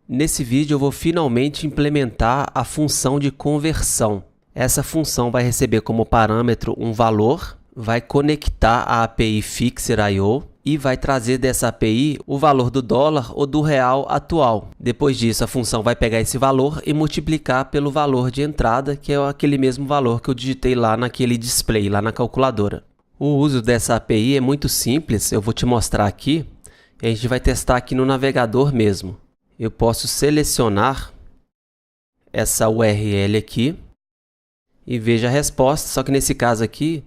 Nesse vídeo eu vou finalmente implementar a função de conversão. Essa função vai receber como parâmetro um valor, vai conectar a API Fixer.io e vai trazer dessa API o valor do dólar ou do real atual. Depois disso, a função vai pegar esse valor e multiplicar pelo valor de entrada, que é aquele mesmo valor que eu digitei lá naquele display, lá na calculadora. O uso dessa API é muito simples, eu vou te mostrar aqui. E a gente vai testar aqui no navegador mesmo. Eu posso selecionar essa URL aqui e veja a resposta, só que nesse caso aqui,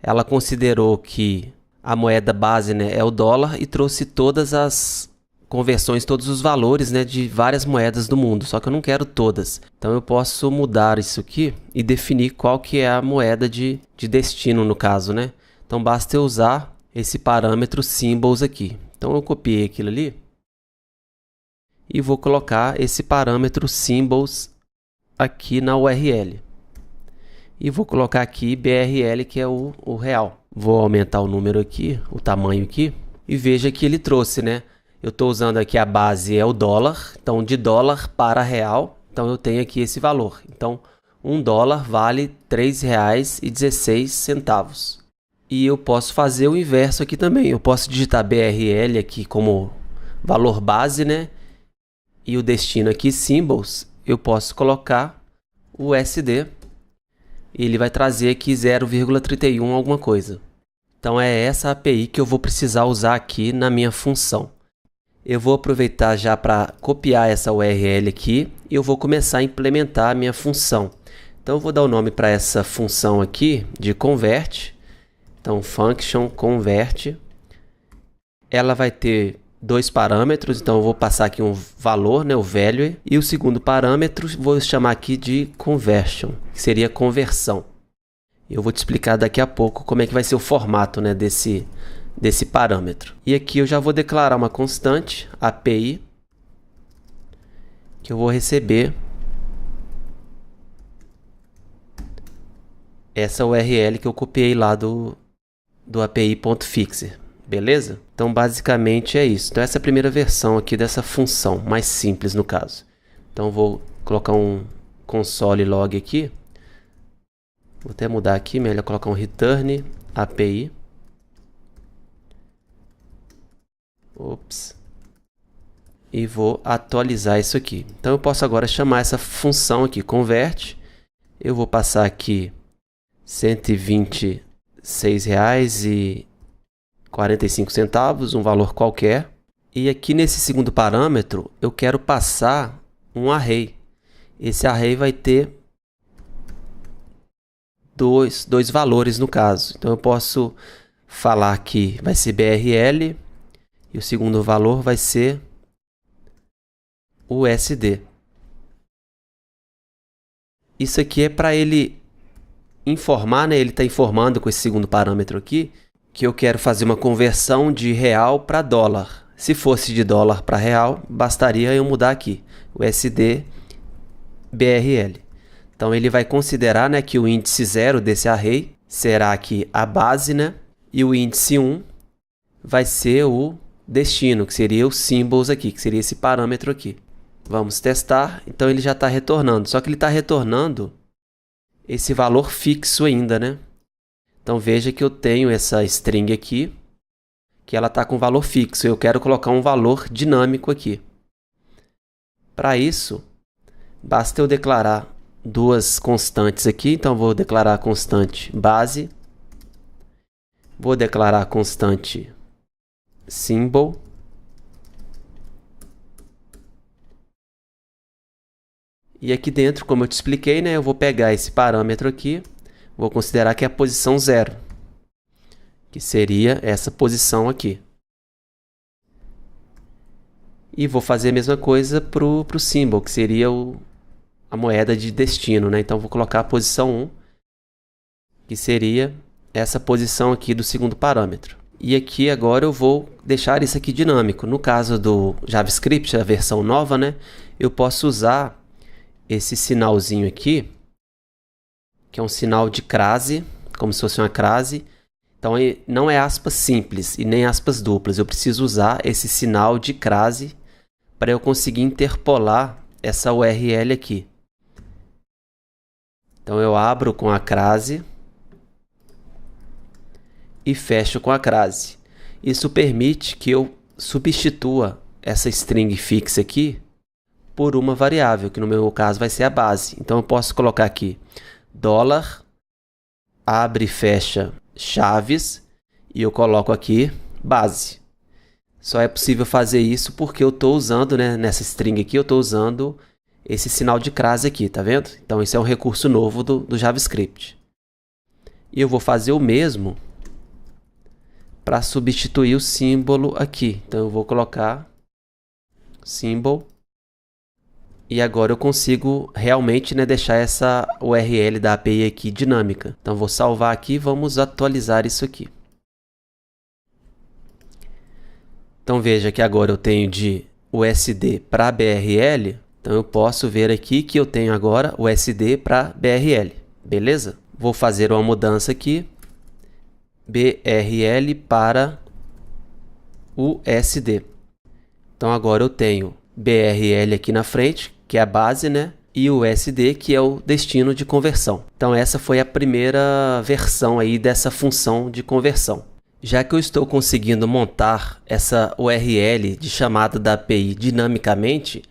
ela considerou que a moeda base, né, é o dólar e trouxe todas as conversões, todos os valores, né, de várias moedas do mundo, só que eu não quero todas. Então eu posso mudar isso aqui e definir qual que é a moeda de destino no caso, né? Então basta eu usar esse parâmetro symbols aqui. Então eu copiei aquilo ali e vou colocar esse parâmetro symbols aqui na URL. E vou colocar aqui BRL, que é o real. Vou aumentar o número aqui, o tamanho aqui, e veja que ele trouxe, né? Eu estou usando aqui a base é o dólar, então de dólar para real, então eu tenho aqui esse valor. Então, $1 vale R$ 3,16. E eu posso fazer o inverso aqui também. Eu posso digitar BRL aqui como valor base, né? E o destino aqui, symbols, eu posso colocar o USD. E ele vai trazer aqui 0,31 alguma coisa. Então é essa API que eu vou precisar usar aqui na minha função. Eu vou aproveitar já para copiar essa URL aqui e eu vou começar a implementar a minha função. Então eu vou dar o nome para essa função aqui de convert. Então function convert. Ela vai ter dois parâmetros, então eu vou passar aqui um valor, né, o value, e o segundo parâmetro vou chamar aqui de conversion, que seria conversão. Eu vou te explicar daqui a pouco como é que vai ser o formato, né, desse parâmetro. E aqui eu já vou declarar uma constante, API, que eu vou receber essa URL que eu copiei lá do API.fixer. Beleza? Então, basicamente é isso. Então, essa é a primeira versão aqui dessa função, mais simples no caso. Então, vou colocar um console log aqui. Vou até mudar aqui, melhor colocar um return API. Ops. E vou atualizar isso aqui. Então, eu posso agora chamar essa função aqui, convert. Eu vou passar aqui R$ 126,45, um valor qualquer. E aqui nesse segundo parâmetro, eu quero passar um array. Esse array vai ter dois valores no caso. Então eu posso falar que vai ser BRL e o segundo valor vai ser USD. Isso aqui é para ele informar, né? Ele está informando com esse segundo parâmetro aqui que eu quero fazer uma conversão de real para dólar. Se fosse de dólar para real, bastaria eu mudar aqui, USD BRL. Então ele vai considerar, né, que o índice 0 desse array será aqui a base, né? E o índice 1 vai ser o destino, que seria o symbols aqui, que seria esse parâmetro aqui. Vamos testar. Então ele já está retornando, só que ele está retornando esse valor fixo ainda, né? Então veja que eu tenho essa string aqui, que ela está com valor fixo. Eu quero colocar um valor dinâmico aqui. Para isso, basta eu declarar duas constantes aqui. Então vou declarar a constante base. Vou declarar a constante symbol. E aqui dentro, como eu te expliquei, né, eu vou pegar esse parâmetro aqui. Vou considerar que é a posição 0, que seria essa posição aqui. E vou fazer a mesma coisa para o symbol, que seria a moeda de destino, né? Então, vou colocar a posição 1, que seria essa posição aqui do segundo parâmetro. E aqui agora eu vou deixar isso aqui dinâmico. No caso do JavaScript, a versão nova, né, eu posso usar esse sinalzinho aqui, que é um sinal de crase, como se fosse uma crase. Então, não é aspas simples e nem aspas duplas. Eu preciso usar esse sinal de crase para eu conseguir interpolar essa URL aqui. Então eu abro com a crase e fecho com a crase. Isso permite que eu substitua essa string fixa aqui por uma variável, que no meu caso vai ser a base. Então eu posso colocar aqui dólar, abre e fecha chaves, e eu coloco aqui base. Só é possível fazer isso porque eu estou usando, né, nessa string aqui, eu estou usando esse sinal de crase aqui, tá vendo? Então esse é um recurso novo do JavaScript. E eu vou fazer o mesmo para substituir o símbolo aqui. Então eu vou colocar symbol. E agora eu consigo realmente, né, deixar essa URL da API aqui dinâmica. Então vou salvar aqui e vamos atualizar isso aqui. Então veja que agora eu tenho de USD para BRL. Então eu posso ver aqui que eu tenho agora USD para BRL. Beleza? Vou fazer uma mudança aqui. BRL para USD. Então agora eu tenho BRL aqui na frente, que é a base, né? E o USD, que é o destino de conversão. Então essa foi a primeira versão aí dessa função de conversão. Já que eu estou conseguindo montar essa URL de chamada da API dinamicamente,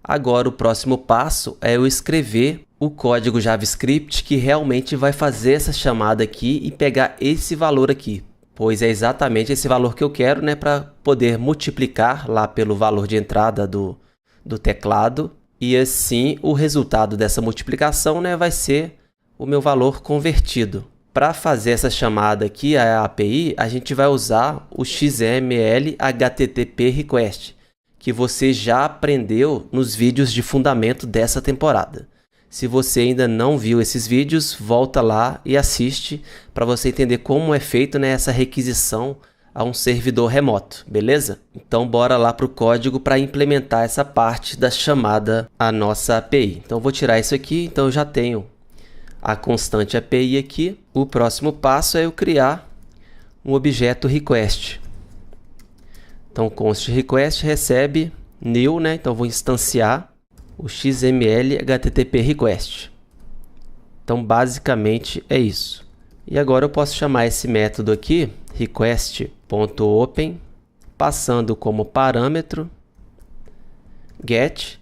agora o próximo passo é eu escrever o código JavaScript que realmente vai fazer essa chamada aqui e pegar esse valor aqui. Pois é exatamente esse valor que eu quero, né, para poder multiplicar lá pelo valor de entrada do teclado. E assim o resultado dessa multiplicação, né, vai ser o meu valor convertido. Para fazer essa chamada aqui, a API, a gente vai usar o XML HTTP Request, que você já aprendeu nos vídeos de fundamento dessa temporada. Se você ainda não viu esses vídeos, volta lá e assiste para você entender como é feito, né, essa requisição a um servidor remoto, beleza? Então bora lá para o código para implementar essa parte da chamada à nossa API. Então eu vou tirar isso aqui, então eu já tenho a constante API aqui. O próximo passo é eu criar um objeto request. Então const request recebe new, né? Então vou instanciar o XML HTTP request. Então basicamente é isso. E agora eu posso chamar esse método aqui, request.open, passando como parâmetro get,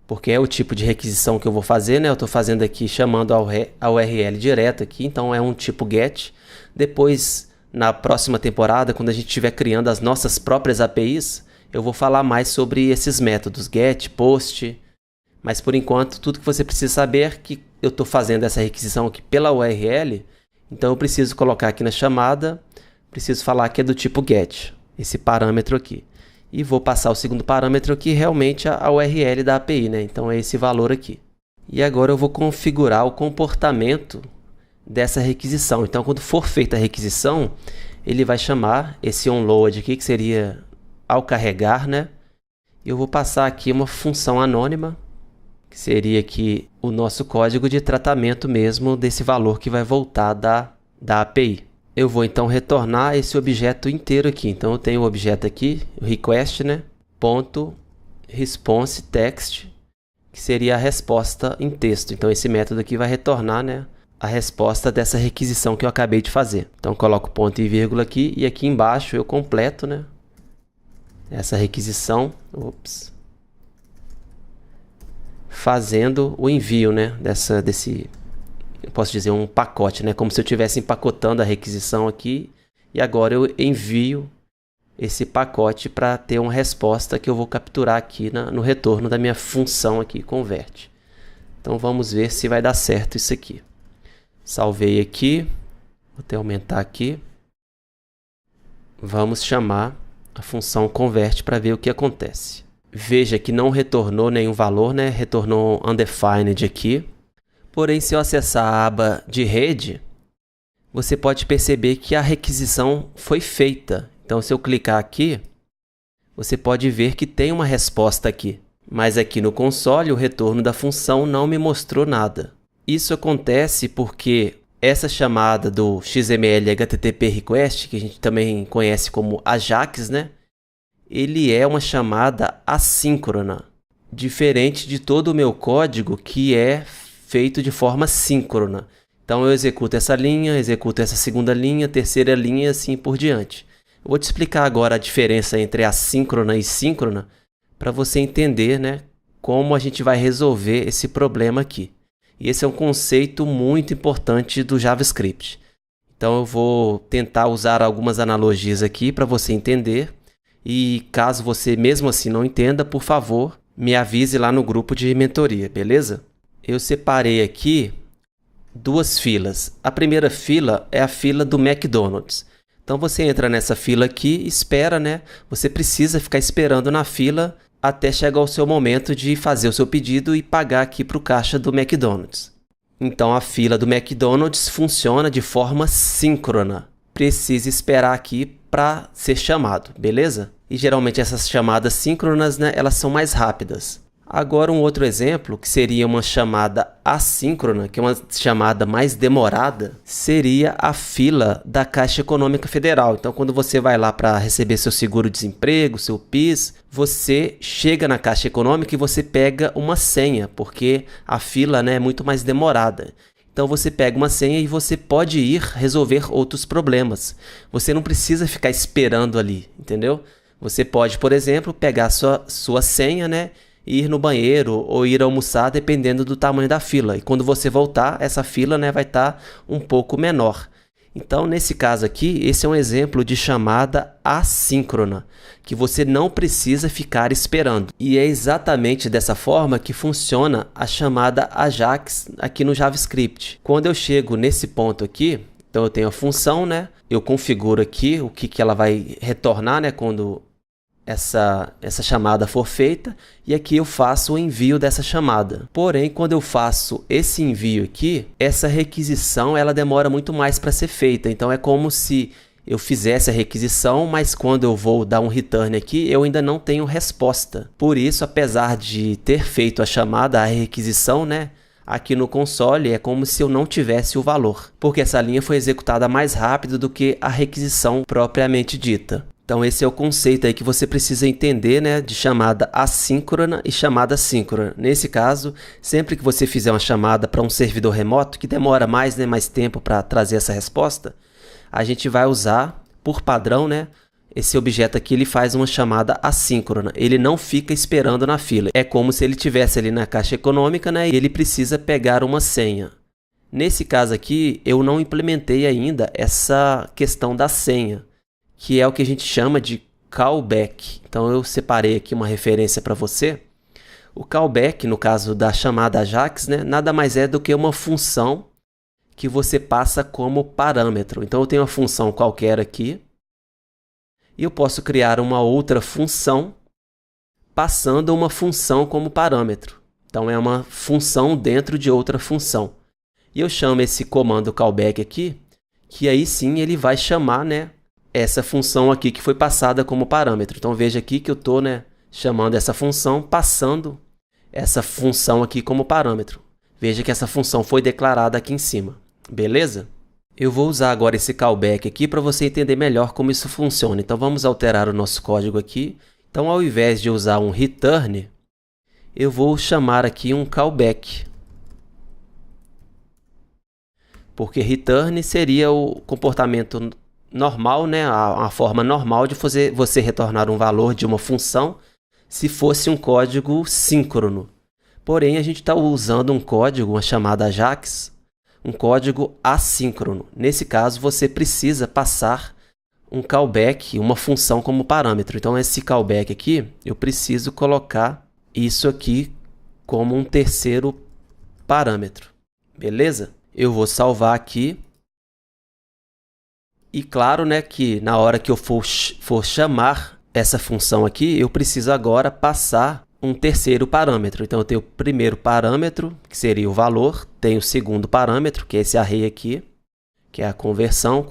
porque é o tipo de requisição que eu vou fazer, né? Eu estou fazendo aqui chamando a URL direto aqui, então é um tipo get. Depois, na próxima temporada, quando a gente estiver criando as nossas próprias APIs, eu vou falar mais sobre esses métodos get, post. Mas por enquanto, tudo que você precisa saber é que eu estou fazendo essa requisição aqui pela URL, então eu preciso colocar aqui na chamada, preciso falar que é do tipo get, esse parâmetro aqui. E vou passar o segundo parâmetro aqui, realmente a URL da API, né? Então é esse valor aqui. E agora eu vou configurar o comportamento dessa requisição. Então quando for feita a requisição, ele vai chamar esse onload aqui, que seria ao carregar, né? E eu vou passar aqui uma função anônima, que seria aqui o nosso código de tratamento mesmo desse valor que vai voltar da API. Eu vou então retornar esse objeto inteiro aqui. Então eu tenho o objeto aqui, o request, né? Ponto response text, que seria a resposta em texto. Então esse método aqui vai retornar, né, a resposta dessa requisição que eu acabei de fazer. Então coloco ponto e vírgula aqui e aqui embaixo eu completo, né, essa requisição, fazendo o envio, né, desse, eu posso dizer, um pacote, né? Como se eu estivesse empacotando a requisição aqui e agora eu envio esse pacote para ter uma resposta que eu vou capturar aqui no retorno da minha função aqui, convert. Então vamos ver se vai dar certo isso aqui. Salvei aqui, vou até aumentar aqui. Vamos chamar a função convert para ver o que acontece. Veja que não retornou nenhum valor, né? Retornou undefined aqui. Porém, se eu acessar a aba de rede, você pode perceber que a requisição foi feita. Então, se eu clicar aqui, você pode ver que tem uma resposta aqui. Mas aqui no console, o retorno da função não me mostrou nada. Isso acontece porque essa chamada do XML HTTP Request, que a gente também conhece como AJAX, né? ele é uma chamada assíncrona, diferente de todo o meu código que é feito de forma síncrona. Então eu executo essa linha, executo essa segunda linha, terceira linha e assim por diante. Eu vou te explicar agora a diferença entre assíncrona e síncrona para você entender, né, como a gente vai resolver esse problema aqui. E esse é um conceito muito importante do JavaScript. Então eu vou tentar usar algumas analogias aqui para você entender. E caso você mesmo assim não entenda, por favor, me avise lá no grupo de mentoria, beleza? Eu separei aqui duas filas. A primeira fila é a fila do McDonald's. Então você entra nessa fila aqui e espera, né? Você precisa ficar esperando na fila até chegar o seu momento de fazer o seu pedido e pagar aqui para o caixa do McDonald's. Então a fila do McDonald's funciona de forma síncrona. Precisa esperar aqui para ser chamado, beleza? E geralmente essas chamadas síncronas, né, elas são mais rápidas. Agora um outro exemplo, que seria uma chamada assíncrona, que é uma chamada mais demorada, seria a fila da Caixa Econômica Federal. Então quando você vai lá para receber seu seguro-desemprego, seu PIS, você chega na Caixa Econômica e você pega uma senha, porque a fila, né, é muito mais demorada. Então você pega uma senha e você pode ir resolver outros problemas. Você não precisa ficar esperando ali, entendeu? Você pode, por exemplo, pegar sua senha, né, ir no banheiro ou ir almoçar, dependendo do tamanho da fila. E quando você voltar, essa fila, né, vai estar um pouco menor. Então, nesse caso aqui, esse é um exemplo de chamada assíncrona, que você não precisa ficar esperando. E é exatamente dessa forma que funciona a chamada AJAX aqui no JavaScript. Quando eu chego nesse ponto aqui, então eu tenho a função, né? Eu configuro aqui o que ela vai retornar, né, quando essa chamada for feita, e aqui eu faço o envio dessa chamada. Porém, quando eu faço esse envio aqui, essa requisição ela demora muito mais para ser feita. Então é como se eu fizesse a requisição, mas quando eu vou dar um return aqui, eu ainda não tenho resposta. Por isso, apesar de ter feito a chamada, a requisição, né, aqui no console é como se eu não tivesse o valor, porque essa linha foi executada mais rápido do que a requisição propriamente dita. Então esse é o conceito aí que você precisa entender, né, de chamada assíncrona e chamada síncrona. Nesse caso, sempre que você fizer uma chamada para um servidor remoto, que demora mais tempo para trazer essa resposta, a gente vai usar, por padrão, né, esse objeto aqui ele faz uma chamada assíncrona. Ele não fica esperando na fila. É como se ele estivesse ali na Caixa Econômica, né, e ele precisa pegar uma senha. Nesse caso aqui, eu não implementei ainda essa questão da senha, que é o que a gente chama de callback. Então eu separei aqui uma referência para você. O callback, no caso da chamada AJAX, né, nada mais é do que uma função que você passa como parâmetro. Então eu tenho uma função qualquer aqui, e eu posso criar uma outra função passando uma função como parâmetro. Então é uma função dentro de outra função. E eu chamo esse comando callback aqui, que aí sim ele vai chamar, né, essa função aqui que foi passada como parâmetro. Então veja aqui que eu estou, né, chamando essa função, passando essa função aqui como parâmetro. Veja que essa função foi declarada aqui em cima. Beleza? Eu vou usar agora esse callback aqui para você entender melhor como isso funciona. Então vamos alterar o nosso código aqui. Então ao invés de usar um return, eu vou chamar aqui um callback. Porque return seria o comportamento normal, né? A forma normal de você retornar um valor de uma função se fosse um código síncrono. Porém, a gente está usando um código, uma chamada AJAX, um código assíncrono. Nesse caso, você precisa passar um callback, uma função como parâmetro. Então, esse callback aqui, eu preciso colocar isso aqui como um terceiro parâmetro. Beleza? Eu vou salvar aqui. E claro, né, que na hora que eu for chamar essa função aqui, eu preciso agora passar um terceiro parâmetro. Então eu tenho o primeiro parâmetro, que seria o valor, tenho o segundo parâmetro, que é esse array aqui, que é a conversion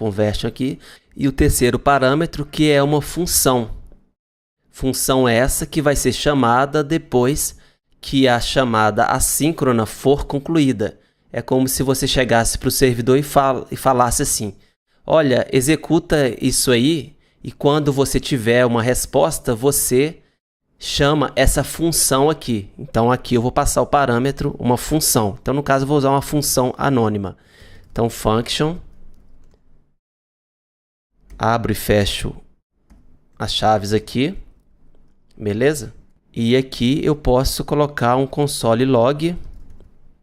aqui, e o terceiro parâmetro, que é uma função. Função essa que vai ser chamada depois que a chamada assíncrona for concluída. É como se você chegasse para o servidor e falasse assim: olha, executa isso aí E quando você tiver uma resposta, você chama essa função aqui. Então, aqui eu vou passar o parâmetro, uma função. Então, no caso, eu vou usar uma função anônima. Então, function, abro e fecho as chaves aqui, beleza? E aqui eu posso colocar um console log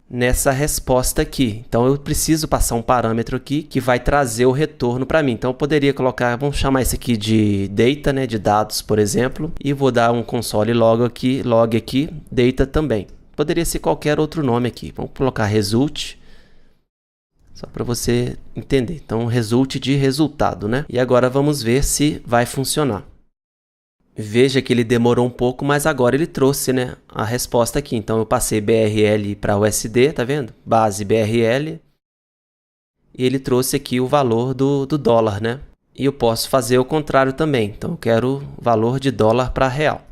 nessa resposta aqui. Então, eu preciso passar um parâmetro aqui que vai trazer o retorno para mim. Então, eu poderia colocar, vamos chamar isso aqui de data, né, de dados, por exemplo, e vou dar um console log aqui, data também. Poderia ser qualquer outro nome aqui. Vamos colocar result, só para você entender. Então, result de resultado, né? E agora vamos ver se vai funcionar. Veja que ele demorou um pouco, mas agora ele trouxe, né, a resposta aqui. Então, eu passei BRL para USD, tá vendo? Base BRL. E ele trouxe aqui o valor do dólar, né? E eu posso fazer o contrário também. Então, eu quero o valor de dólar para real.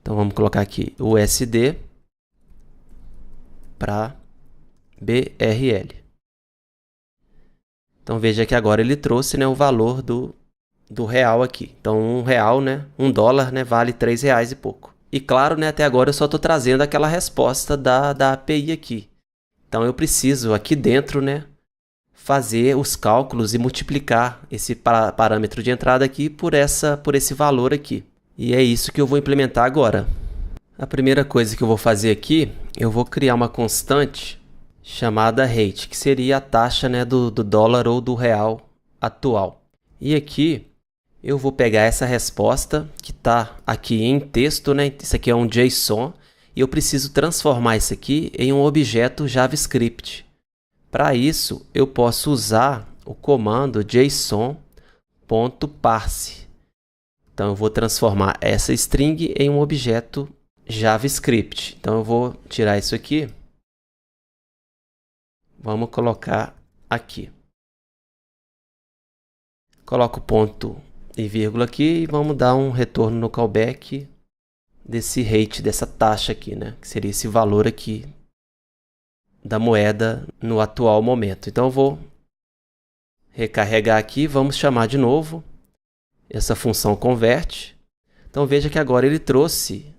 Então, vamos colocar aqui USD para BRL. Então, veja que agora ele trouxe, né, o valor do real aqui. Então, R$1, né? $1, né, vale R$3 e pouco. E claro, né, até agora eu só estou trazendo aquela resposta da API aqui. Então, eu preciso aqui dentro, né, fazer os cálculos e multiplicar esse parâmetro de entrada aqui por esse valor aqui. E é isso que eu vou implementar agora. A primeira coisa que eu vou fazer aqui, eu vou criar uma constante chamada rate, que seria a taxa, né, do dólar ou do real atual. E aqui eu vou pegar essa resposta que está aqui em texto, né? Isso aqui é um JSON e eu preciso transformar isso aqui em um objeto JavaScript. Para isso, eu posso usar o comando json.parse. Então, eu vou transformar essa string em um objeto JavaScript. Então, eu vou tirar isso aqui. Vamos colocar aqui. Coloco ponto e vírgula aqui e vamos dar um retorno no callback desse rate, dessa taxa aqui, né? Que seria esse valor aqui da moeda no atual momento. Então, eu vou recarregar aqui, vamos chamar de novo essa função convert. Então, veja que agora ele trouxe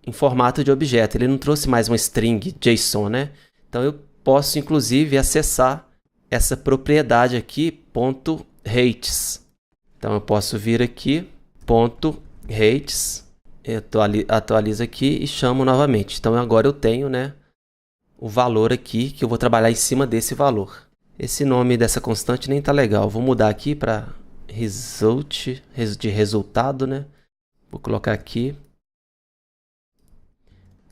em formato de objeto, ele não trouxe mais uma string JSON, né? Então, eu posso, inclusive, acessar essa propriedade aqui, ponto .rates. Então, eu posso vir aqui, ponto .rates, atualizo aqui e chamo novamente. Então, agora eu tenho, né, o valor aqui, que eu vou trabalhar em cima desse valor. Esse nome dessa constante nem tá legal. Vou mudar aqui para result, de resultado, né? Vou colocar aqui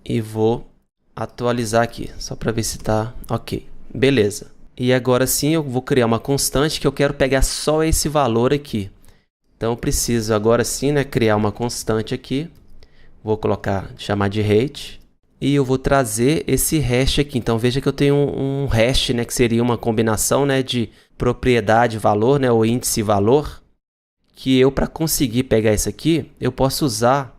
e vou atualizar aqui, só para ver se tá ok. Beleza. E agora sim eu vou criar uma constante que eu quero pegar só esse valor aqui. Então eu preciso agora sim, né, criar uma constante aqui. Vou colocar, chamar de rate. E eu vou trazer esse hash aqui. Então veja que eu tenho um hash, né, que seria uma combinação, né, de propriedade valor, né, ou índice valor. Que eu, para conseguir pegar isso aqui, eu posso usar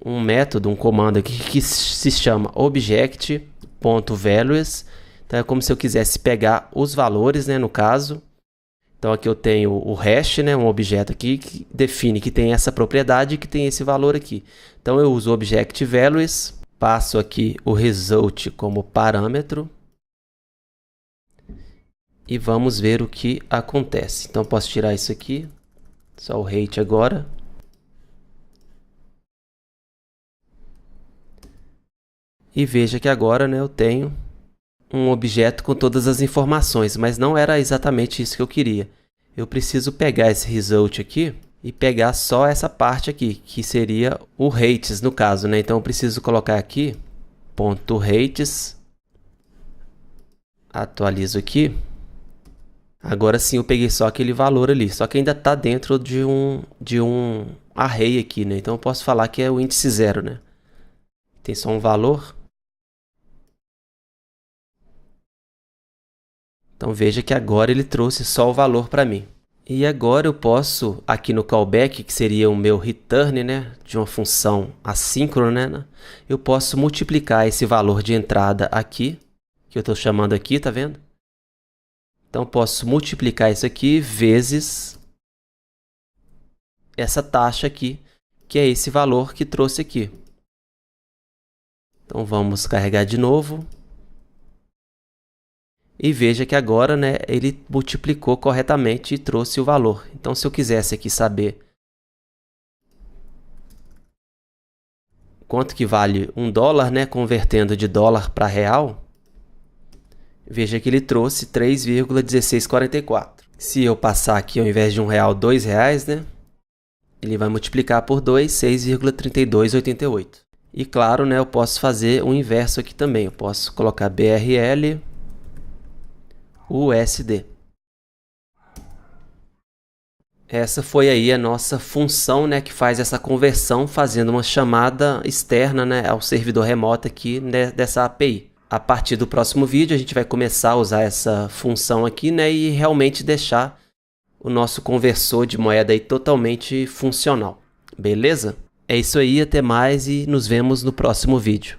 um método, um comando aqui que se chama object.values. Então é como se eu quisesse pegar os valores, né, no caso. Então aqui eu tenho o hash, né, um objeto aqui que define que tem essa propriedade e que tem esse valor aqui. Então eu uso o object values, passo aqui o result como parâmetro e vamos ver o que acontece. Então posso tirar isso aqui, só o rate agora. E veja que agora, né, eu tenho um objeto com todas as informações, mas não era exatamente isso que eu queria. Eu preciso pegar esse result aqui e pegar só essa parte aqui, que seria o rates no caso, né? Então eu preciso colocar aqui ponto .rates, atualizo aqui. Agora sim eu peguei só aquele valor ali, só que ainda está dentro de um array aqui, né? Então eu posso falar que é o índice 0, né? Tem só um valor. Então veja que agora ele trouxe só o valor para mim. E agora eu posso, aqui no callback, que seria o meu return, né, de uma função assíncrona, né, eu posso multiplicar esse valor de entrada aqui, que eu estou chamando aqui, tá vendo? Então eu posso multiplicar isso aqui vezes essa taxa aqui, que é esse valor que trouxe aqui. Então vamos carregar de novo. E veja que agora, né, ele multiplicou corretamente e trouxe o valor. Então, se eu quisesse aqui saber quanto que vale $1, né, convertendo de dólar para real, veja que ele trouxe 3,1644. Se eu passar aqui, ao invés de R$1, R$2, né, ele vai multiplicar por 2, 6,3288. E claro, né, eu posso fazer o inverso aqui também. Eu posso colocar BRL USD. Essa foi aí a nossa função, né, que faz essa conversão fazendo uma chamada externa, né, ao servidor remoto aqui, né, dessa API. A partir do próximo vídeo a gente vai começar a usar essa função aqui, né, e realmente deixar o nosso conversor de moeda aí totalmente funcional. Beleza? É isso aí, até mais e nos vemos no próximo vídeo.